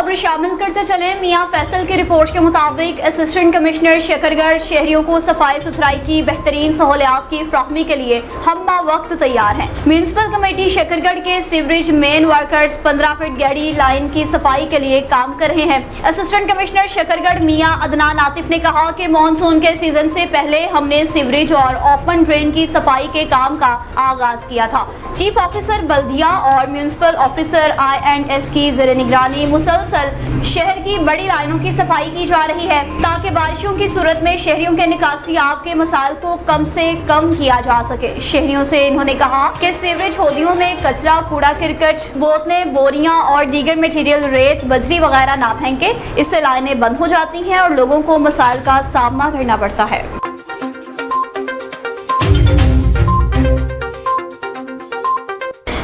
खबर शामिल करते चले। मियां फैसल की रिपोर्ट के मुताबिक असिस्टेंट कमिश्नर शकरगढ़ शहरियों को सफाई सुथराई की बेहतरीन सहूलियात की फ्राहमी के लिए हम्मा वक्त तैयार हैं। म्यूनसिपल कमेटी शकरगढ़ के सीवरेज मेन वर्कर्स 15 फीट गहरी लाइन की सफाई के लिए काम कर रहे हैं। असिस्टेंट कमिश्नर शकरगढ़ मियां अदनान आतिफ ने कहा कि मानसून के सीजन से पहले हमने सीवरेज और ओपन ड्रेन की सफाई के काम का आगाज किया था। चीफ ऑफिसर बल्दिया और म्यूनसिपल ऑफिसर IS की ज़ेरे निगरानी मुसलसल शहर की बड़ी लाइनों की सफाई की जा रही है ताकि बारिशों की सूरत में शहरियों के निकासी आब के मसाइल को कम से कम किया जा सके। शहरियों से इन्होंने कहा कि सीवरेज होदियों में कचरा, कूड़ा करकट, बोतलें, बोरियां और दीगर मटेरियल, रेत, बजरी वगैरह ना फेंके। इससे लाइनें बंद हो जाती हैं और लोगों को मसाइल का सामना करना पड़ता है।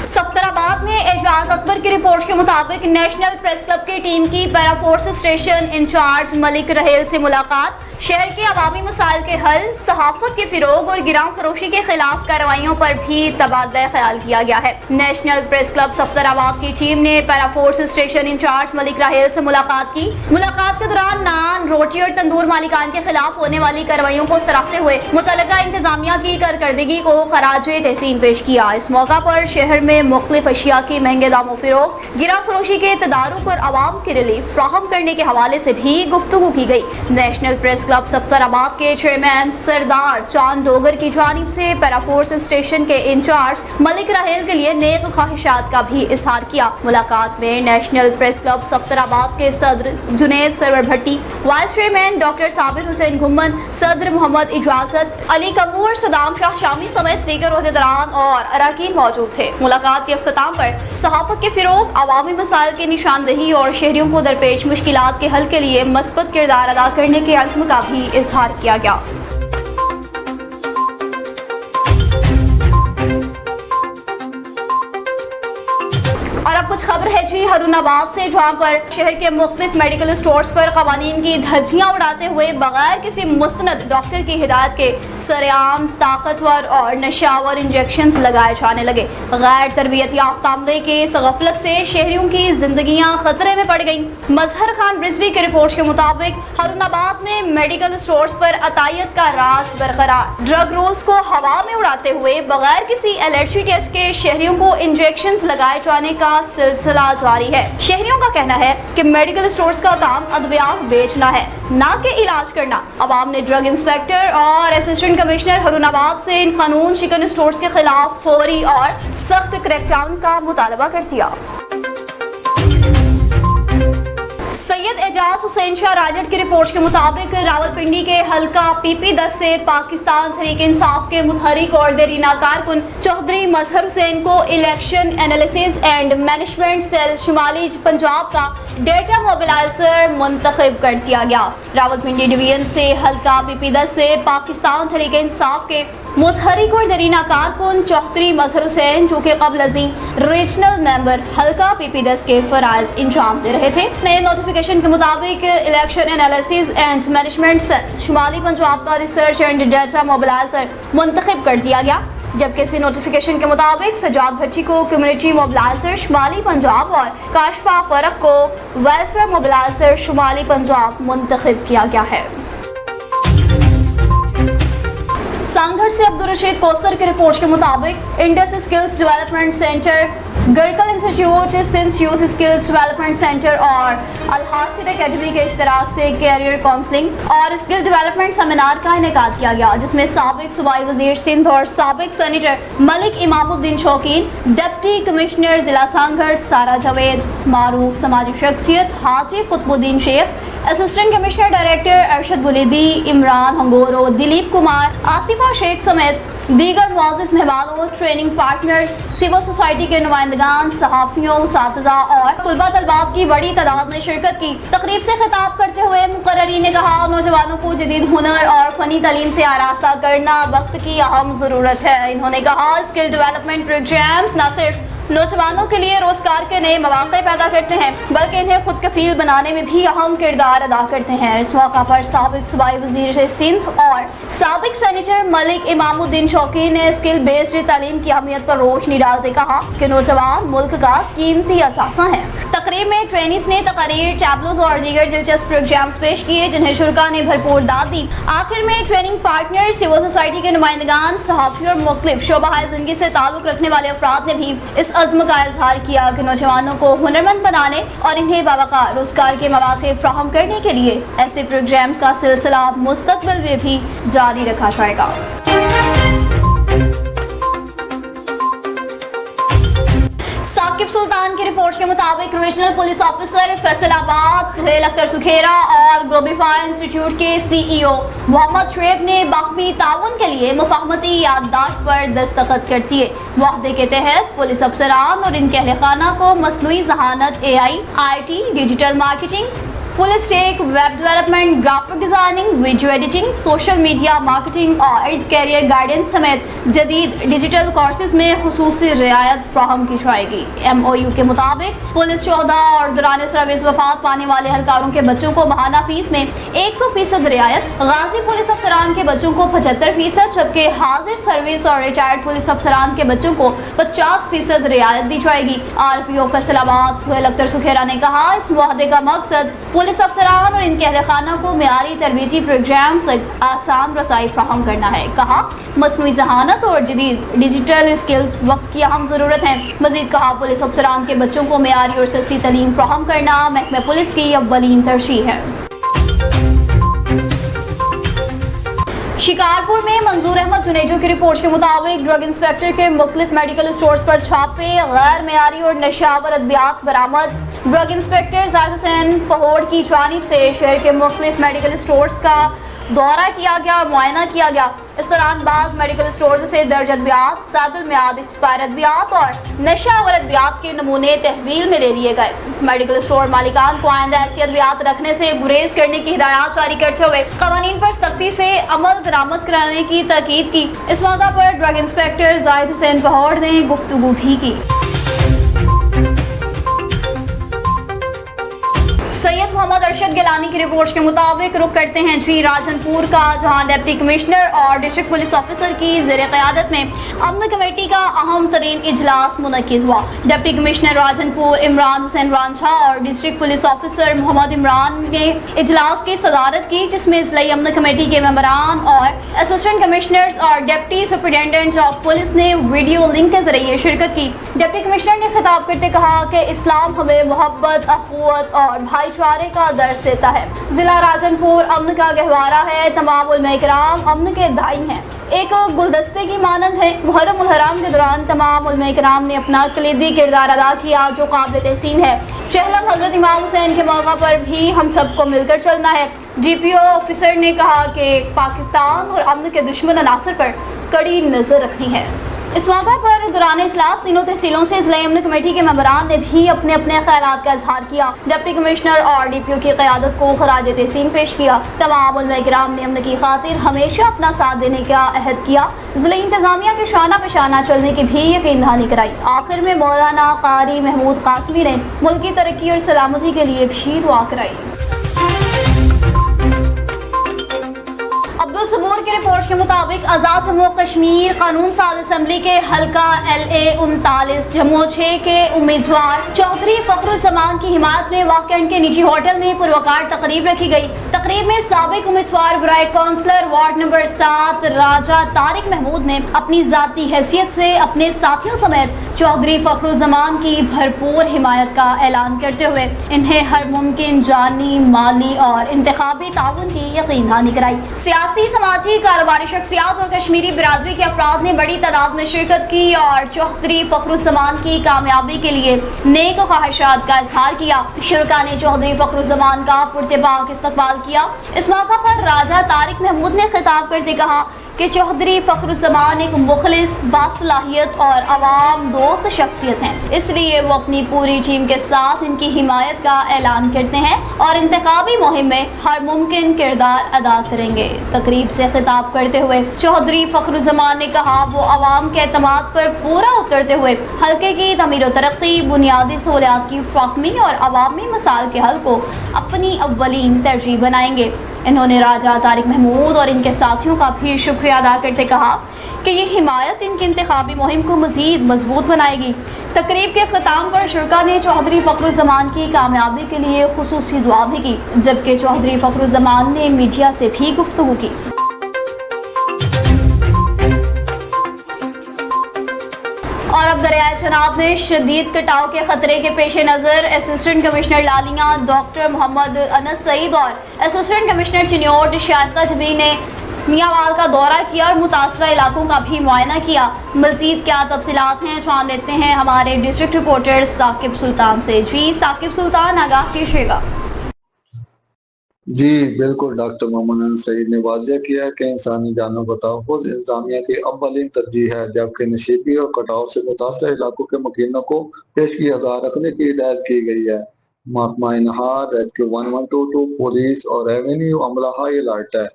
सफ्तराबाद में एजाज अकबर की रिपोर्ट के मुताबिक नेशनल प्रेस क्लब की टीम की para force station in charge Malik रहेल से मुलाकात। शहर के अवामी मसाइल के हल, सहाफत के फिरोग और गिराम फरोशी के खिलाफ कार्रवाइयों पर भी तबादला ख्याल किया गया है। नेशनल प्रेस क्लब सफ्तराबाद की टीम ने para force station in charge Malik रहेल से मुलाकात की। मुलाकात के दौरान नान, रोटी और तंदूर मालिकान के खिलाफ होने वाली कार्रवाइयों को सराहते हुए मुतल्लिका इंतजामिया की कारकर्दगी को खराजे तहसीन पेश किया। इस मौका पर शहर में मुख्तलिफ अशिया की महंगे दामों फिरोग, गिराम फरोशी के तदारुक और आवाम की रिलीफ फ्राहम करने के हवाले से भी गुफ्तगू की गई। नेशनल प्रेस क्लब सफ्तराबाद के चेयरमैन सरदार चांद डोगर की जानिब से पैरा फोर्स स्टेशन के इंचार्ज मलिक रहेल के लिए नेक ख्वाहिशात का भी इजहार किया। मुलाकात में नेशनल प्रेस क्लब सफ्तराबाद के सदर Junaid Sarwar Bhatti, vice chairman doctor Sabir Hussain Ghumman, सदर मोहम्मद इजाजत अली कपूर, सदाम शाह शामी समेत दीगर ओहदेदारान और अरकान मौजूद थे। मुलाकात के अख्ताम पर सहाफत के फिरोग, अवामी मसाइल की निशानदही और शहरियों को दरपेश मुश्किलात के हल के लिए मस्बत किरदार अदा करने के अज़्म का भी इजहार किया गया। और अब कुछ खबर है जी हरुनाबाद से, जहाँ पर शहर के मुख्तलिफ मेडिकल स्टोर्स पर कवानीन की धज्जियां उड़ाते हुए बगैर किसी मुस्तनद डॉक्टर की हिदायत के सरेआम ताकतवर और नशावर इंजेक्शन लगाए जाने लगे। गैर तरबियत याफ्ता अमले के इस गफलत से शहरियों की जिंदगियां खतरे में पड़ गईं। मजहर खान रिजवी की रिपोर्ट के मुताबिक हरुनाबाद में मेडिकल स्टोर्स पर अतायत का राज बरकरार। ड्रग रूल्स को हवा में उड़ाते हुए बगैर किसी एलर्जी टेस्ट के शहरियों को इंजेक्शन लगाए जाने का सिलसिला जारी है। शहरियों का कहना है कि मेडिकल स्टोर्स का काम अद्वियात बेचना है, ना कि इलाज करना। अवाम ने ड्रग इंस्पेक्टर और असिस्टेंट कमिश्नर हरुनाबाद से इन कानून शिकन स्टोर्स के खिलाफ फौरी और सख्त क्रैकडाउन का मुतालबा कर दिया। सैयद एजाज हुसैन शाह राजट की रिपोर्ट के मुताबिक रावलपिंडी के हल्का PP10 से पाकिस्तान तहरीक इंसाफ के मुतहरिक और देरीना कारकुन चौधरी मजहर हुसैन को election analysis and management cell शुमाली पंजाब का डेटा मोबिलाइजर मुंतखब कर दिया गया। रावलपिंडी डिवीजन से हल्का PP10 से पाकिस्तान तहरीक इंसाफ के मुतहरिक और देरीना कारकुन चौधरी मजहर हुसैन, जो कि क़ब्ल अज़ीं रीजनल मेंबर हल्का PP10 के फराइज इंजाम दे रहे थे, नए नोटिफिकेशन के मुताबिक election analysis and management cell शुमाली पंजाब का रिसर्च एंड डेटा मोबिलाइजर मुंतखब कर दिया गया। जबकि इसी नोटिफिकेशन के मुताबिक सजाद भट्टी को कम्युनिटी मोबिलाइजर शुमाली पंजाब और काशफा फरक को वेलफेयर मोबिलाइजर शुमाली पंजाब मुंतखब किया गया है। सांगढ़ से अब्दुल रशीद कोसर की रिपोर्ट के मुताबिक इंडस स्किल्स डेवलपमेंट सेंटर, गर्कल institute, Sindh youth skills development centre और अल-हाशिर एकेडमी के इश्तराक से कैरियर काउंसलिंग और स्किल डेवलपमेंट सेमिनार का इनेकाद किया गया, जिसमें साबिक सूबाई वजीर सिंध और साबिक सेनेटर मलिक इमामुद्दीन शौकीन, डिप्टी कमिश्नर जिला सांगढ़ सारा जावेद, मारूफ समाजी शख्सियत Haji Qutbuddin Sheikh, assistant commissioner director Arshad Buledi, Imran Hingoro, Dilip Kumar, Asifa Sheikh समेत दीगर मुआज़िज़ मेहमानों, ट्रेनिंग पार्टनर्स, सिविल सोसाइटी के नुमाइंदगान, सहाफ़ियों, उस्ताज़ा और तुलबा तलबात की बड़ी तादाद में शिरकत की। तकरीब से खिताब करते हुए मुकर्ररीन ने कहा, नौजवानों को जदीद हुनर और फ़नी तालीम से आरास्ता करना वक्त की अहम ज़रूरत है। इन्होंने कहा, स्किल डेवलपमेंट प्रोग्राम्स न सिर्फ नौजवानों के लिए रोजगार के नए मौके पैदा करते हैं, बल्कि इन्हें खुद कफील बनाने में भी अहम किरदार अदा करते हैं। इस मौका पर साबिक सूबाई वजीर सिंध और साबिक सेनेटर मलिक इमामुद्दीन शौकीन ने स्किल बेस्ड तालीम की अहमियत पर रोशनी डालते कहा कि नौजवान मुल्क का कीमती असासा हैं। तकरीब में ट्रेनिस ने तकारीर, टैबलोज और दीगर दिलचस्प प्रोग्राम्स पेश किए जिन्हें शुरका ने भरपूर दाद दी। आखिर में ट्रेनिंग पार्टनर, सिविल सोसाइटी के नुमाइंदगान, सहाफ़ी और मुख्तलिफ शोबाए ज़िंदगी से ताल्लुक़ रखने वाले अफराद ने भी इस अज़्म का इजहार किया कि नौजवानों को हुनरमंद बनाने और इन्हें बावकार रोज़गार के मौक़े फ़राहम करने के लिए ऐसे प्रोग्राम्स का सिलसिला मुस्तक़बिल में भी जारी रखा जाएगा। साकिब सुल्तान की रिपोर्ट के मुताबिक regional police officer Faisalabad Sohail Akhtar Sukhera और ग्लोबीफाई इंस्टीट्यूट के CEO मोहम्मद शुएब ने बाहमी ताउन के लिए मुफाहमती याददाश्त पर दस्तखत कर दिए। वादे के तहत पुलिस अफसरान और इनके अहले खाना को मसनूई ज़हानत, AI, IT, digital marketing, full stack web development, graphic designing, video editing, social media marketing और कैरियर गाइडेंस समेत जदीद डिजिटल कोर्सेज में खुसूसी रियायत फ्राहम की जाएगी। MOU के मुताबिक पुलिस शोहदा और दौरान सर्विस वफात पाने वाले एहलकारों के बच्चों को माहाना फीस में 100% रियायत, गाजी पुलिस अफसरान के बच्चों को 75%, जबकि हाजिर सर्विस और रिटायर्ड पुलिस अफसरान के बच्चों को 50% रियायत दी जाएगी। RPO फैसलाबाद सुहेल अख्तर सुखेरा ने कहा, इस मुआहदे का मकसद पुलिस अफसरान और इनके अहले खाना को मियारी तरबीती प्रोग्राम्स तक आसान रसाई फ्राहम करना है। कहा, मसनूई ज़हानत और जदीद डिजिटल स्किल्स वक्त की अहम ज़रूरत है। मज़ीद कहा, पुलिस अफसरान के बच्चों को मियारी और सस्ती तालीम फ्राहम करना महकमे पुलिस की अव्वलीन तरजीह है। शिकारपुर में मंजूर अहमद जुनेजो की रिपोर्ट के मुताबिक ड्रग इंस्पेक्टर के मुख्तलिफ मेडिकल स्टोर्स पर छापे, गैर मेयारी और नशावर अद्वियात बरामद। ड्रग इंस्पेक्टर जाहिद हुसैन पहोड़ की जानिब से शहर के मुख्तलिफ मेडिकल स्टोर्स का दौरा किया गया और मुआयना किया गया। इस दौरान बाज़ मेडिकल स्टोर्स से दर्ज अद्वियात, सादुल मियाद एक्सपायर अद्वियात और नशावर अद्वियात के नमूने तहवील में ले लिए गए। मेडिकल स्टोर मालिकान को आइंदा ऐसी अद्वियात रखने से गुरेज करने की हिदायत जारी करते हुए कवानीन पर सख्ती से अमल दरामद कराने की ताकीद की। इस मौका पर ड्रग इंस्पेक्टर जाहिद हुसैन पहोड़ ने गुफ्तगू भी की। सैयद मोहम्मद अरशद गिलानी की रिपोर्ट के मुताबिक रुख करते हैं जी राजनपुर का, जहां डिप्टी कमिश्नर और डिस्ट्रिक्ट पुलिस ऑफिसर की ज़ेरे क़यादत में अमन कमेटी का अहम तरीन इजलास मुनक्किद हुआ। डिप्टी कमिश्नर राजनपुर इमरान हुसैन रांझा और district police officer Mohammad Imran ने इजलास की सदारत की, जिसमें ज़िला अमन कमेटी के मेंबरान और असिस्टेंट कमिश्नर्स और डिप्टी सुपरिटेंडेंट ऑफ पुलिस ने वीडियो लिंक के जरिए शिरकत की। डिप्टी कमिश्नर ने खिताब करते कहा कि इस्लाम हमें मोहब्बत, अखुवत और भाईचारे का दर्स देता है। जिला राजनपुर अमन का गहवारा है, तमाम उलमा-ए-किराम अमन के दाई हैं, एक गुलदस्ते की मानंद है। मुहर्रम उल हराम के दौरान तमाम उलमा-ए-किराम ने अपना कलीदी किरदार अदा किया जो काबिल तहसीन है। चहलम हजरत इमाम हुसैन के मौका पर भी हम सबको मिलकर चलना है। GPO ऑफिसर ने कहा कि पाकिस्तान और अमन के दुश्मन अनासर पर कड़ी नज़र रखनी है। इस मौका पर दौरान इजलास तीनों तहसीलों से ज़िला अमन कमेटी के मेंबरान ने भी अपने अपने ख्यालात का इजहार किया। डिप्टी कमिश्नर और DPO की क़यादत को खराज तहसीन पेश किया। तमाम उलमा-ए-किराम ने अमन की खातिर हमेशा अपना साथ देने का अहद किया। ज़िला इंतज़ामिया के शाना पेशाना चलने की भी यकीन दहानी कराई। आखिर में मौलाना कारी महमूद कासमी ने मुल्क की तरक्की और सलामती के लिए भी दुआ कराई। अब्दुल सबूर की रिपोर्ट के मुताबिक आज़ाद जम्मू कश्मीर कानून साज असम्बली के हल्का LA 39 जम्मू 6 के उम्मीदवार चौधरी फखरुज़्ज़मान की हिमायत में वाकई के निजी होटल में पुरवकार तकरीब रखी गई। तकरीब में साबिक उम्मीदवार बराए काउंसलर वार्ड नंबर 7 राजा तारिक महमूद ने अपनी ज़ाती हैसियत से अपने साथियों समेत चौधरी फखरुज़्ज़मान की भरपूर हिमायत का ऐलान करते हुए इन्हें हर मुमकिन जानी, माली और इंतखाबी ताउन की यकीन दहानी कराई। सियासी, समाजी, कारोबारी शख्सियात और कश्मीरी बिरादरी के अफराद ने बड़ी तादाद में शिरकत की और चौधरी फखरुज़्ज़मान की कामयाबी के लिए नेक ख्वाहिशात का इजहार किया। शुरका ने चौधरी फखरुज़्ज़मान का पुरतबाक इस्तकबाल किया। इस मौका पर राजा तारिक महमूद ने खिताब करते कहा कि चौधरी फखरुज़्ज़मान एक मुखलिस, बासलाहियत और अवाम दोस्त शख्सियत हैं, इसलिए वो अपनी पूरी टीम के साथ इनकी हिमायत का ऐलान करते हैं और इंतखाबी मुहिम में हर मुमकिन किरदार अदा करेंगे। तकरीब से खिताब करते हुए चौधरी फखरुज़्ज़मान ने कहा वो अवाम के एतमाद पर पूरा उतरते हुए हल्के की तमीर व तरक्की, बुनियादी सहूलियात की फ़राहमी और अवामी मसाइल के हल को अपनी अव्वलीन तरजीह बनाएंगे। इन्होंने राजा तारिक महमूद और इनके साथियों का भी शुक्रिया शुक्रिया अदा करते कहा कि ये हिमायत इनकी इंतखाबी मुहिम को मज़ीद मजबूत बनाएगी। तकरीब के ख़िताम पर शुरका ने चौधरी फ़खरुज़्ज़मान की कामयाबी के लिए खुसूसी दुआ भी की, जबकि चौधरी फ़खरुज़्ज़मान ने मीडिया से भी गुफ्तगू की। और अब दरियाए चनाब में शदीद कटाव के खतरे के पेश नज़र असिस्टेंट कमिश्नर लालिया डॉक्टर मोहम्मद अनस सईद और असिस्टेंट कमिश्नर चिन्योट शाइस्ता जबी ने मियांवाल का दौरा किया और मुतासरा इलाकों का भी मुआयना किया। मज़ीद क्या तफसीलात हैं जान लेते हैं हमारे डिस्ट्रिक्ट रिपोर्टर साकिब सुल्तान से। जी साकिब सुल्तान, आगाह कीजिएगा। जी बिल्कुल, डॉक्टर मोहम्मद अनस सईद ने वाज़ेह किया है कि इंसानी जानों का तहफ़्फ़ुज़ इंतज़ामिया की अव्वलीन तरजीह है, जबकि नशीबी और कटाव से मुतासर इलाकों के मकीनों को पेशगी आगाह रखने की हिदायत की गई है। महकमा इनहार, रेस्क्यू 1122, पुलिस और रेवेन्यू अमला हाई अलर्ट है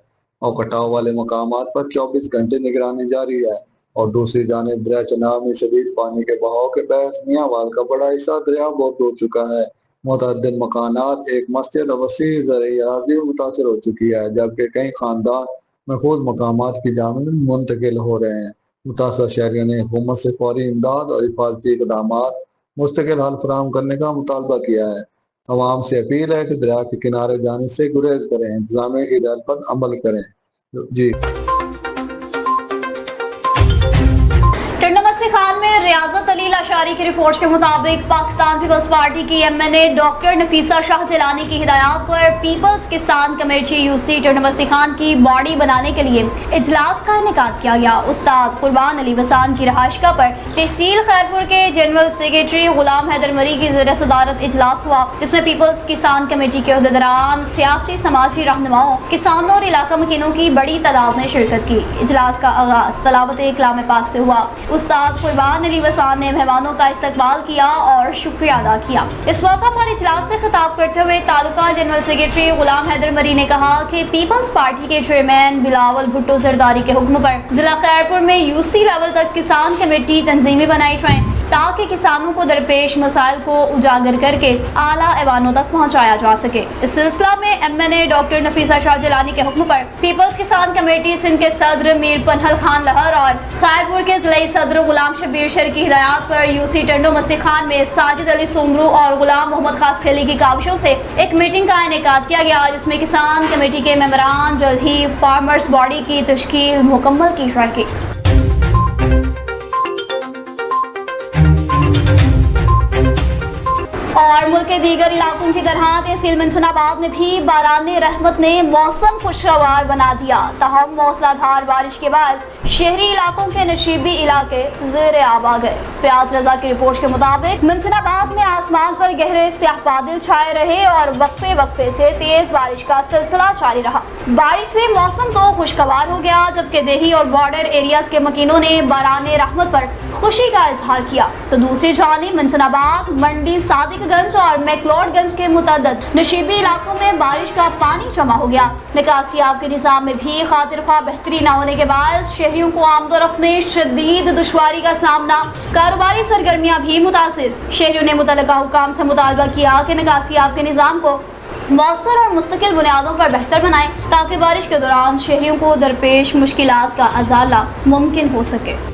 और कटाव वाले मकामात पर 24 घंटे निगरानी जारी है। और दूसरी जानिब दरिया चनाब में शदीद पानी के बहाव के बायस मियांवाल का बड़ा हिस्सा दरिया बहुत डूब चुका है। मुतअद्दिद मकानात, एक मस्जिद और वसी ज़रई अराज़ी मुतासर हो चुकी है, जबकि कई खानदान महफूज मकामात की जानिब मुंतकिल हो रहे हैं। मुतासर शहरियों ने हुकूमत से फौरी इमदाद और हिफाजती इक़दामात मुस्तकिल हल फराहम करने का मुतालबा किया है। अवाम से अपील है कि दरिया के किनारे जाने से गुरेज करें, इंतज़ामिया की हिदायत पर अमल करें। जी खान में रियाजत अली लाशारी की रिपोर्ट के मुताबिक पाकिस्तान पीपल्स पार्टी की एमएनए डॉक्टर नफीसा शाह जिलानी की हिदायत पर पीपल्स किसान कमेटी यूसी टंडमस्ती खान की बॉडी बनाने के लिए इजलास का इनेकाद किया गया। उस्ताद कुर्बान अली वसान की रहायशगाह पर तहसील खैरपुर के जनरल सेक्रेटरी गुलाम हैदर मरी की ज़ेर सदारत इजलास हुआ, जिसमें पीपल्स किसान कमेटी के अहदेदारान, सियासी समाजी रहनुमाओं, किसानों और इलाका मकीनों की बड़ी तादाद ने शिरकत की। इजलास का आगाज तलावत कलाम पाक से हुआ। उस्ताद कुर्बान अली वसान ने मेहमानों का इस्तकबाल किया और शुक्रिया अदा किया। इस मौका पर इजलास से खिताब करते हुए तालुका जनरल सेक्रेटरी गुलाम हैदर मरी ने कहा कि पीपल्स पार्टी के चेयरमैन बिलावल भुट्टो जरदारी के हुक्म पर जिला खैरपुर में यूसी लेवल तक किसान कमेटी तंजीमें बनाई जाएं ताकि किसानों को दरपेश मसाइल को उजागर करके आला ऐवानों तक पहुँचाया जा सके। इस सिलसिला में एमएनए डॉक्टर नफीसा शाह जिलानी के हुक्म पर पीपल्स किसान कमेटी सिंध के सदर मीर पन्हल खान लहर और खैरपुर के जिला सदर गुलाम शबीर शर की हिदायत पर यूसी टंडो मस्ती खान में साजिद अली सोमरू और गुलाम मोहम्मद खास खेली की काविशों से एक मीटिंग का इनेकाद किया गया, जिसमें किसान कमेटी के मेंबरान जल्द ही फार्मर्स बॉडी की तश्कील मुकम्मल की जाएगी। और मुल्क के दीगर इलाकों की तरह तहसील मंचनाबाद में भी बाराने रहमत ने मौसम खुशगवार बना दिया। ताहम मौसलाधार बारिश के बाद शहरी इलाकों के नशीबी इलाके ज़ेर आब आ गए। फयाज रजा की रिपोर्ट के मुताबिक मंचनाबाद में आसमान पर गहरे स्याह बादल छाए रहे और वक्फे वक्फे से तेज बारिश का सिलसिला जारी रहा। बारिश से मौसम तो खुशगवार हो गया, जबकि देही और बॉर्डर एरियाज के मकीनों ने बाराने रहमत पर खुशी का इजहार किया। तो दूसरी जानिब मंचनाबाद, मंडी, सादिकगंज और मैकलोडगंज के मुतअद्दिद नशीबी इलाकों में बारिश का पानी जमा हो गया। निकासियाब के निज़ाम में भी खातिर ख्वाह बेहतरी न होने के बाद शहरियों को आमदोरफ्त में शदीद दुश्वारी का सामना, कारोबारी सरगर्मियां भी मुतासिर। शहरियों ने मुतल्लिका हुकाम से मुतालबा किया कि निकासियाब के निज़ाम को मौसर और मुस्तकिल बुनियादों पर बेहतर बनाएं ताकि बारिश के दौरान शहरियों को दरपेश मुश्किलात का अजाला मुमकिन हो सके।